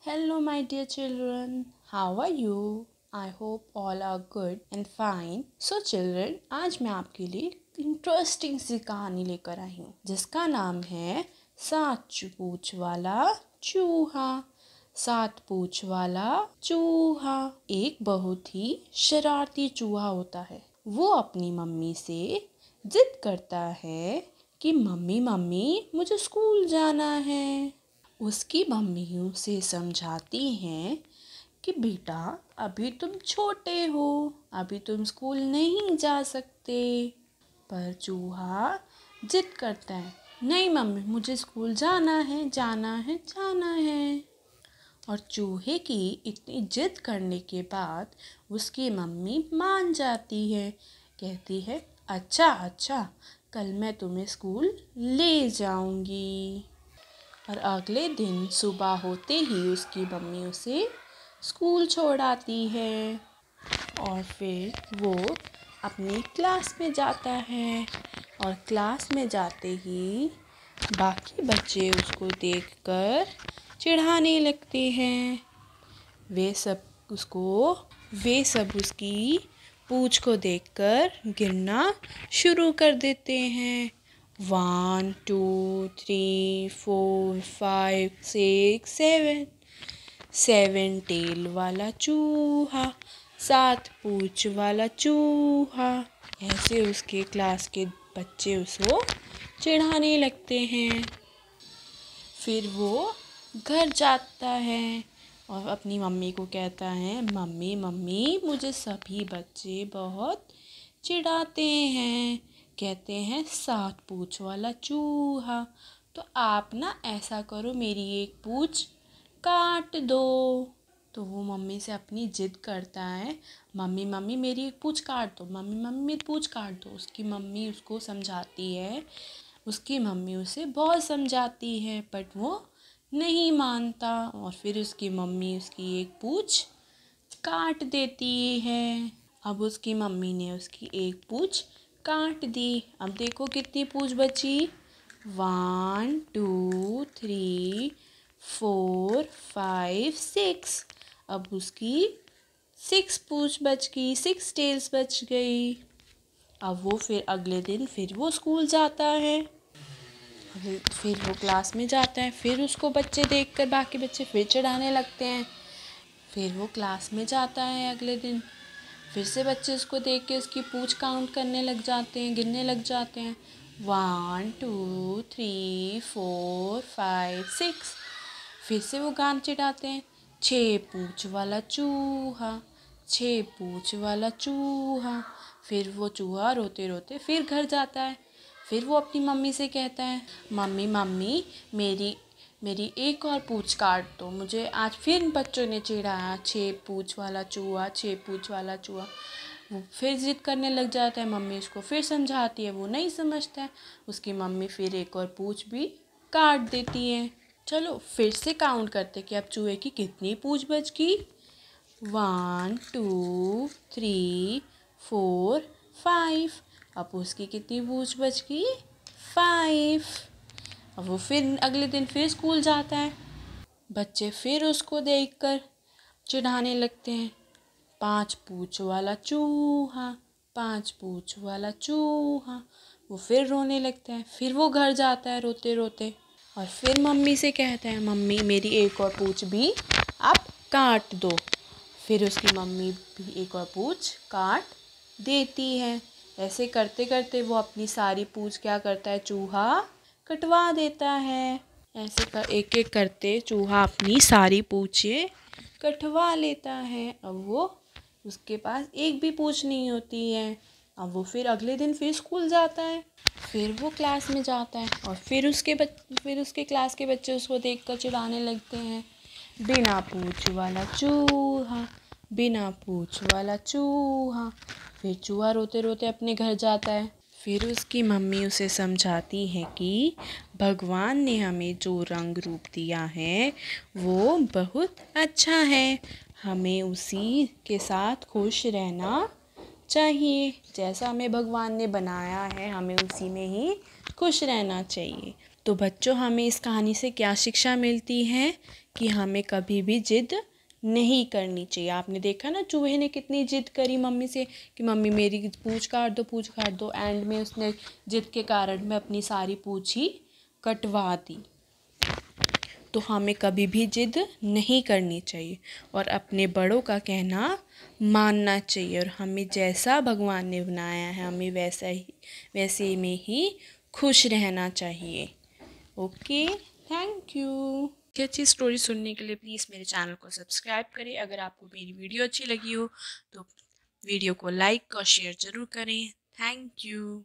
Hello, my dear children. How are you? I hope all are good and fine. So, children, आज मैं आपके लिए interesting सी कहानी लेकर आई हूँ जिसका नाम है सात पूंछ वाला चूहा। सात पूंछ वाला चूहा एक बहुत ही शरारती चूहा होता है। वो अपनी मम्मी से जिद करता है कि मम्मी मम्मी मुझे स्कूल जाना है। उसकी मम्मी उसे समझाती हैं कि बेटा अभी तुम छोटे हो, अभी तुम स्कूल नहीं जा सकते। पर चूहा जिद करता है, नहीं मम्मी मुझे स्कूल जाना है जाना है जाना है। और चूहे की इतनी जिद करने के बाद उसकी मम्मी मान जाती है। कहती है अच्छा अच्छा, कल मैं तुम्हें स्कूल ले जाऊंगी। और अगले दिन सुबह होते ही उसकी मम्मी उसे स्कूल छोड़ आती है और फिर वो अपनी क्लास में जाता है। और क्लास में जाते ही बाकी बच्चे उसको देखकर चिढ़ाने लगते हैं। वे सब उसको वे सब उसकी पूँछ को देखकर गिनना शुरू कर देते हैं। 1 2 3 4 5 6 7। 7 टेल वाला चूहा, 7 पूँछ वाला चूहा। ऐसे उसके क्लास के बच्चे उसको चिढ़ाने लगते हैं। फिर वो घर जाता है और अपनी मम्मी को कहता है, मम्मी मम्मी मुझे सभी बच्चे बहुत चिढ़ाते हैं, कहते हैं 7 पूँछ वाला चूहा। तो आप ना ऐसा करो, मेरी एक पूँछ काट दो। तो वो मम्मी से अपनी जिद करता है, मम्मी मम्मी मेरी एक पूँछ काट दो, मम्मी मम्मी मेरी पूँछ काट दो। उसकी मम्मी उसको समझाती है, उसकी मम्मी उसे बहुत समझाती है बट वो नहीं मानता। और फिर उसकी मम्मी उसकी एक पूँछ काट देती है। अब उसकी मम्मी ने उसकी एक पूँछ काट दी। अब देखो कितनी पूँछ बची, 1 2 3 4 5 6। अब उसकी 6 पूँछ बच गई, 6 टेल्स बच गई। अब वो फिर अगले दिन फिर वो स्कूल जाता है। फिर वो क्लास में जाता है। फिर उसको बच्चे देखकर बाकी बच्चे फिर चिढ़ाने लगते हैं। फिर वो क्लास में जाता है अगले दिन। फिर से बच्चे उसको देख के उसकी पूँछ काउंट करने लग जाते हैं, गिनने लग जाते हैं। 1 2 3 4 5 6। फिर से वो गान चिढ़ाते हैं, 6 पूँछ वाला चूहा, 6 पूँछ वाला चूहा। फिर वो चूहा रोते रोते फिर घर जाता है। फिर वो अपनी मम्मी से कहता है, मम्मी मम्मी मेरी मेरी एक और पूँछ काट दो, मुझे आज फिर बच्चों ने चिढ़ाया, 6 पूँछ वाला चूहा, 6 पूँछ वाला चूहा। वो फिर ज़िद करने लग जाता है। मम्मी उसको फिर समझाती है, वो नहीं समझता है। उसकी मम्मी फिर एक और पूँछ भी काट देती है। चलो फिर से काउंट करते कि अब चूहे की कितनी पूँछ बच गई। 1 2 3 4 5। अब उसकी कितनी पूँछ बच गई, 5। अब वो फिर अगले दिन फिर स्कूल जाता है। बच्चे फिर उसको देखकर चिढ़ाने लगते हैं, 5 पूँछ वाला चूहा, 5 पूँछ वाला चूहा। वो फिर रोने लगता है। फिर वो घर जाता है रोते रोते और फिर मम्मी से कहता है, मम्मी मेरी एक और पूँछ भी आप काट दो। फिर उसकी मम्मी भी एक और पूँछ काट देती है। ऐसे करते करते वो अपनी सारी पूँछ क्या करता है, चूहा कटवा देता है। ऐसे कर एक एक करते चूहा अपनी सारी पूँछें कटवा लेता है। अब वो उसके पास एक भी पूँछ नहीं होती है। अब वो फिर अगले दिन फिर स्कूल जाता है। फिर वो क्लास में जाता है और फिर उसके क्लास के बच्चे उसको देखकर चिढ़ाने लगते हैं, बिना पूँछ वाला चूहा, बिना पूँछ वाला चूहा। फिर चूहा रोते रोते अपने घर जाता है। फिर उसकी मम्मी उसे समझाती है कि भगवान ने हमें जो रंग रूप दिया है वो बहुत अच्छा है, हमें उसी के साथ खुश रहना चाहिए। जैसा हमें भगवान ने बनाया है हमें उसी में ही खुश रहना चाहिए। तो बच्चों, हमें इस कहानी से क्या शिक्षा मिलती है कि हमें कभी भी जिद नहीं करनी चाहिए। आपने देखा ना, चूहे ने कितनी जिद करी मम्मी से कि मम्मी मेरी पूँछ काट दो। एंड में उसने जिद के कारण में अपनी सारी पूँछ ही कटवा दी। तो हमें कभी भी जिद नहीं करनी चाहिए और अपने बड़ों का कहना मानना चाहिए, और हमें जैसा भगवान ने बनाया है हमें वैसे में ही खुश रहना चाहिए। Okay, thank you. अच्छी स्टोरी सुनने के लिए प्लीज़ मेरे चैनल को सब्सक्राइब करें। अगर आपको मेरी वीडियो अच्छी लगी हो तो वीडियो को लाइक और शेयर ज़रूर करें। Thank you.